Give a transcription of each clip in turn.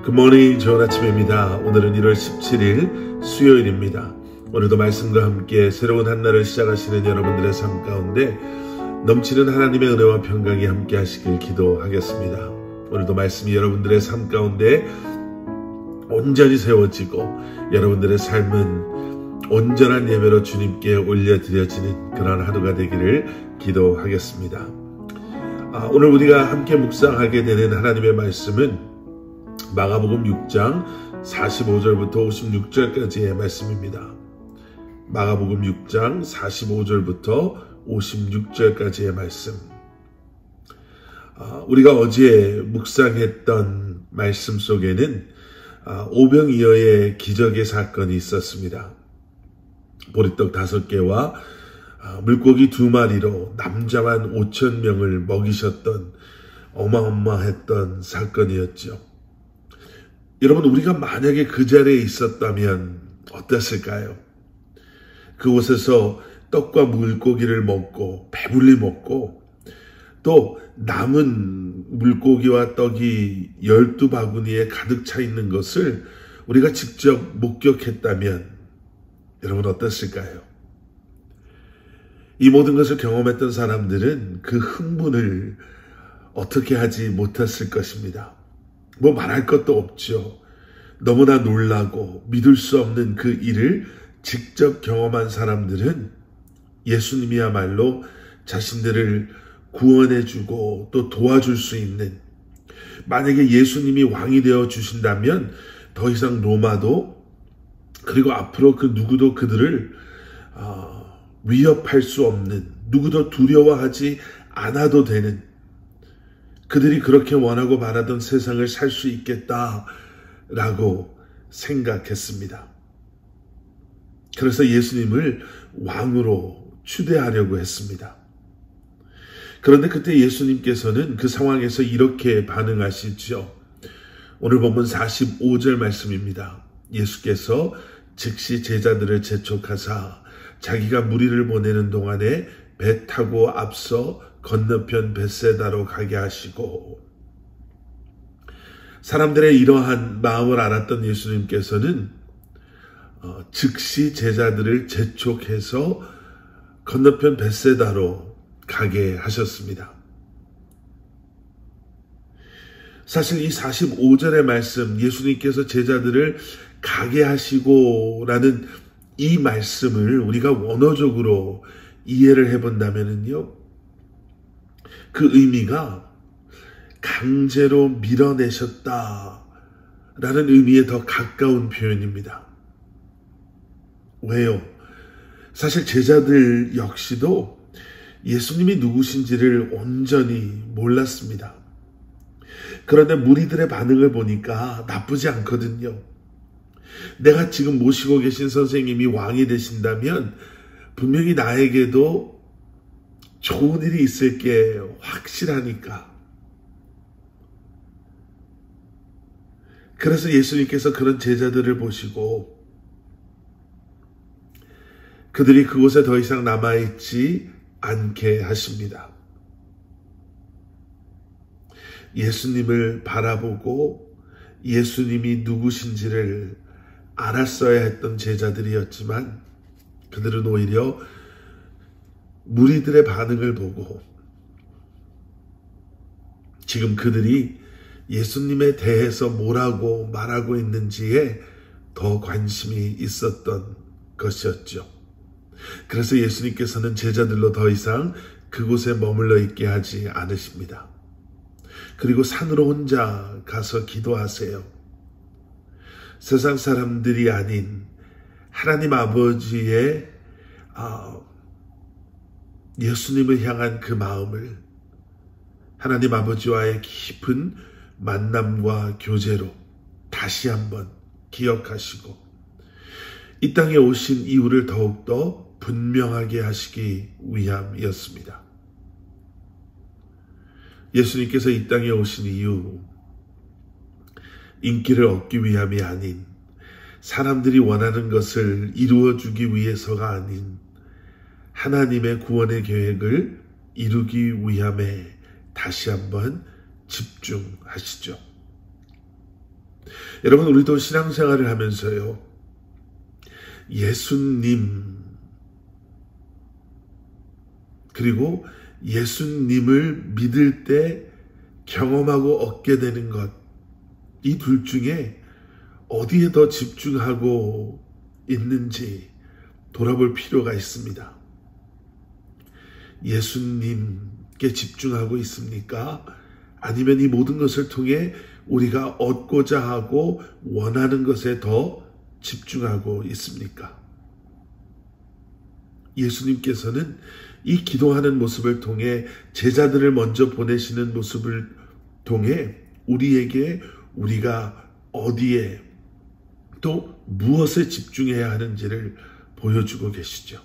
굿모닝, 좋은 아침입니다. 오늘은 1월 17일 수요일입니다. 오늘도 말씀과 함께 새로운 한 날을 시작하시는 여러분들의 삶 가운데 넘치는 하나님의 은혜와 평강이 함께 하시길 기도하겠습니다. 오늘도 말씀이 여러분들의 삶 가운데 온전히 세워지고 여러분들의 삶은 온전한 예배로 주님께 올려드려지는 그런 하루가 되기를 기도하겠습니다. 오늘 우리가 함께 묵상하게 되는 하나님의 말씀은 마가복음 6장 45절부터 56절까지의 말씀입니다. 마가복음 6장 45절부터 56절까지의 말씀. 우리가 어제 묵상했던 말씀 속에는 오병이어의 기적의 사건이 있었습니다. 보리떡 5개와 물고기 2마리로 남자만 5,000명을 먹이셨던 어마어마했던 사건이었죠. 여러분, 우리가 만약에 그 자리에 있었다면 어땠을까요? 그곳에서 떡과 물고기를 먹고 배불리 먹고 또 남은 물고기와 떡이 12바구니에 가득 차 있는 것을 우리가 직접 목격했다면 여러분 어땠을까요? 이 모든 것을 경험했던 사람들은 그 흥분을 어떻게 하지 못했을 것입니다. 뭐 말할 것도 없죠. 너무나 놀라고 믿을 수 없는 그 일을 직접 경험한 사람들은 예수님이야말로 자신들을 구원해주고 또 도와줄 수 있는, 만약에 예수님이 왕이 되어 주신다면 더 이상 로마도 그리고 앞으로 그 누구도 그들을 위협할 수 없는, 누구도 두려워하지 않아도 되는, 그들이 그렇게 원하고 바라던 세상을 살 수 있겠다라고 생각했습니다. 그래서 예수님을 왕으로 추대하려고 했습니다. 그런데 그때 예수님께서는 그 상황에서 이렇게 반응하시죠. 오늘 본문 45절 말씀입니다. 예수께서 즉시 제자들을 재촉하사 자기가 무리를 보내는 동안에 배 타고 앞서 건너편 벳세다로 가게 하시고, 사람들의 이러한 마음을 알았던 예수님께서는 즉시 제자들을 재촉해서 건너편 벳세다로 가게 하셨습니다. 사실 이 45절의 말씀, 예수님께서 제자들을 가게 하시고라는 이 말씀을 우리가 원어적으로 이해를 해본다면요, 그 의미가 강제로 밀어내셨다라는 의미에 더 가까운 표현입니다. 왜요? 사실 제자들 역시도 예수님이 누구신지를 온전히 몰랐습니다. 그런데 무리들의 반응을 보니까 나쁘지 않거든요. 내가 지금 모시고 계신 선생님이 왕이 되신다면 분명히 나에게도 좋은 일이 있을 게 확실하니까. 그래서 예수님께서 그런 제자들을 보시고 그들이 그곳에 더 이상 남아있지 않게 하십니다. 예수님을 바라보고 예수님이 누구신지를 알았어야 했던 제자들이었지만 그들은 오히려 무리들의 반응을 보고 지금 그들이 예수님에 대해서 뭐라고 말하고 있는지에 더 관심이 있었던 것이었죠. 그래서 예수님께서는 제자들로 더 이상 그곳에 머물러 있게 하지 않으십니다. 그리고 산으로 혼자 가서 기도하세요. 세상 사람들이 아닌 하나님 아버지의 예수님을 향한 그 마음을 하나님 아버지와의 깊은 만남과 교제로 다시 한번 기억하시고 이 땅에 오신 이유를 더욱더 분명하게 하시기 위함이었습니다. 예수님께서 이 땅에 오신 이유, 인기를 얻기 위함이 아닌, 사람들이 원하는 것을 이루어주기 위해서가 아닌 하나님의 구원의 계획을 이루기 위함에 다시 한번 집중하시죠. 여러분, 우리도 신앙생활을 하면서요, 예수님, 그리고 예수님을 믿을 때 경험하고 얻게 되는 것, 이 둘 중에 어디에 더 집중하고 있는지 돌아볼 필요가 있습니다. 예수님께 집중하고 있습니까? 아니면 이 모든 것을 통해 우리가 얻고자 하고 원하는 것에 더 집중하고 있습니까? 예수님께서는 이 기도하는 모습을 통해, 제자들을 먼저 보내시는 모습을 통해 우리에게 우리가 어디에 또 무엇에 집중해야 하는지를 보여주고 계시죠.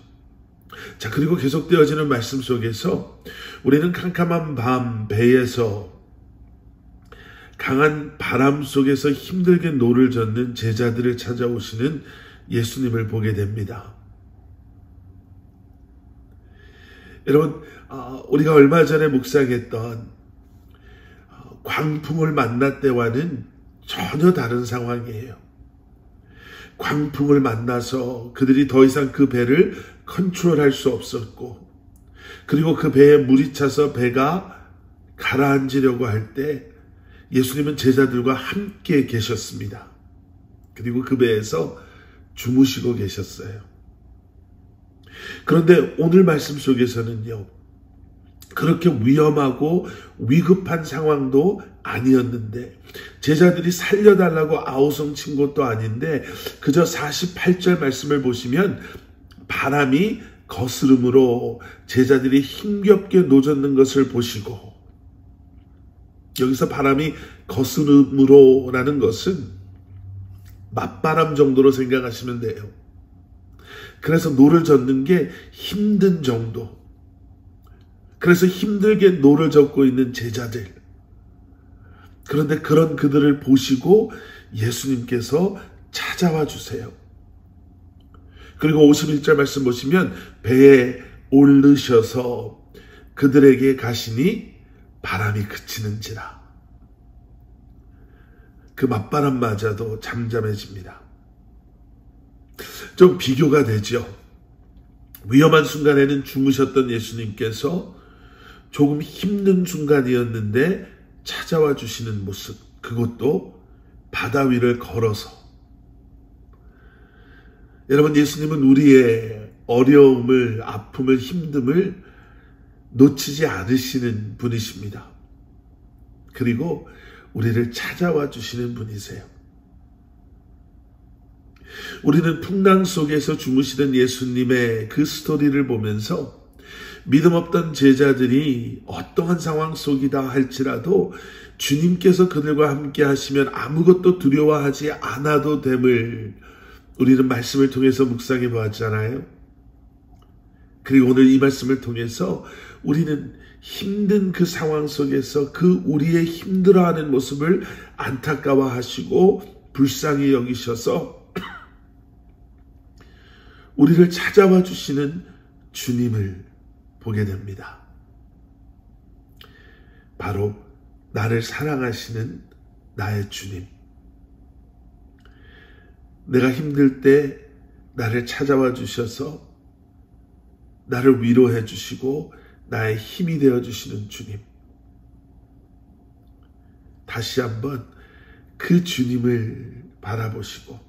자, 그리고 계속되어지는 말씀 속에서 우리는 캄캄한 밤 배에서 강한 바람 속에서 힘들게 노를 젓는 제자들을 찾아오시는 예수님을 보게 됩니다. 여러분, 우리가 얼마 전에 묵상했던 광풍을 만날 때와는 전혀 다른 상황이에요. 광풍을 만나서 그들이 더 이상 그 배를 컨트롤할 수 없었고, 그리고 그 배에 물이 차서 배가 가라앉으려고 할 때 예수님은 제자들과 함께 계셨습니다. 그리고 그 배에서 주무시고 계셨어요. 그런데 오늘 말씀 속에서는요, 그렇게 위험하고 위급한 상황도 아니었는데, 제자들이 살려달라고 아우성친 것도 아닌데, 그저 48절 말씀을 보시면 바람이 거스름으로 제자들이 힘겹게 노젓는 것을 보시고, 여기서 바람이 거스름으로라는 것은 맞바람 정도로 생각하시면 돼요. 그래서 노를 젓는 게 힘든 정도. 그래서 힘들게 노를 젓고 있는 제자들. 그런데 그런 그들을 보시고 예수님께서 찾아와 주세요. 그리고 51절 말씀 보시면 배에 오르셔서 그들에게 가시니 바람이 그치는지라. 그 맞바람마저도 잠잠해집니다. 좀 비교가 되죠. 위험한 순간에는 주무셨던 예수님께서 조금 힘든 순간이었는데 찾아와 주시는 모습, 그것도 바다 위를 걸어서. 여러분, 예수님은 우리의 어려움을, 아픔을, 힘듦을 놓치지 않으시는 분이십니다. 그리고 우리를 찾아와 주시는 분이세요. 우리는 풍랑 속에서 주무시던 예수님의 그 스토리를 보면서 믿음 없던 제자들이 어떠한 상황 속이다 할지라도 주님께서 그들과 함께 하시면 아무것도 두려워하지 않아도 됨을 우리는 말씀을 통해서 묵상해 보았잖아요. 그리고 오늘 이 말씀을 통해서 우리는 힘든 그 상황 속에서 그 우리의 힘들어하는 모습을 안타까워하시고 불쌍히 여기셔서 우리를 찾아와 주시는 주님을 보게 됩니다. 바로 나를 사랑하시는 나의 주님. 내가 힘들 때 나를 찾아와 주셔서 나를 위로해 주시고 나의 힘이 되어 주시는 주님. 다시 한번 그 주님을 바라보시고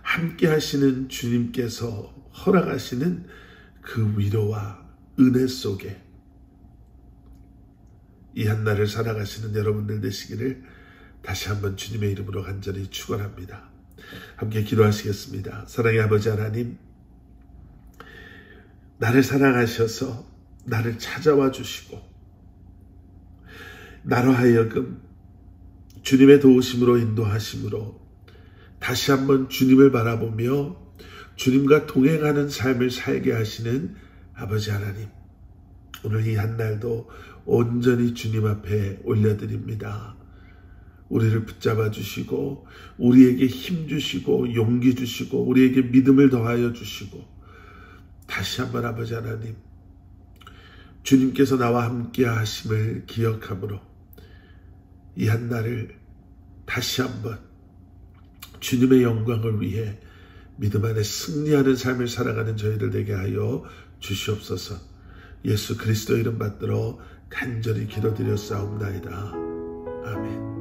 함께 하시는 주님께서 허락하시는 그 위로와 은혜 속에 이 한날을 살아가시는 여러분들 되시기를 다시 한번 주님의 이름으로 간절히 축원합니다. 함께 기도하시겠습니다. 사랑의 아버지 하나님, 나를 사랑하셔서 나를 찾아와 주시고 나로 하여금 주님의 도우심으로 인도하심으로 다시 한번 주님을 바라보며 주님과 동행하는 삶을 살게 하시는 아버지 하나님, 오늘 이 한날도 온전히 주님 앞에 올려드립니다. 우리를 붙잡아 주시고 우리에게 힘 주시고 용기 주시고 우리에게 믿음을 더하여 주시고 다시 한번 아버지 하나님, 주님께서 나와 함께 하심을 기억함으로 이 한날을 다시 한번 주님의 영광을 위해 믿음 안에 승리하는 삶을 살아가는 저희들 되게 하여 주시옵소서. 예수 그리스도 이름 받들어 간절히 기도드렸사옵나이다. 아멘.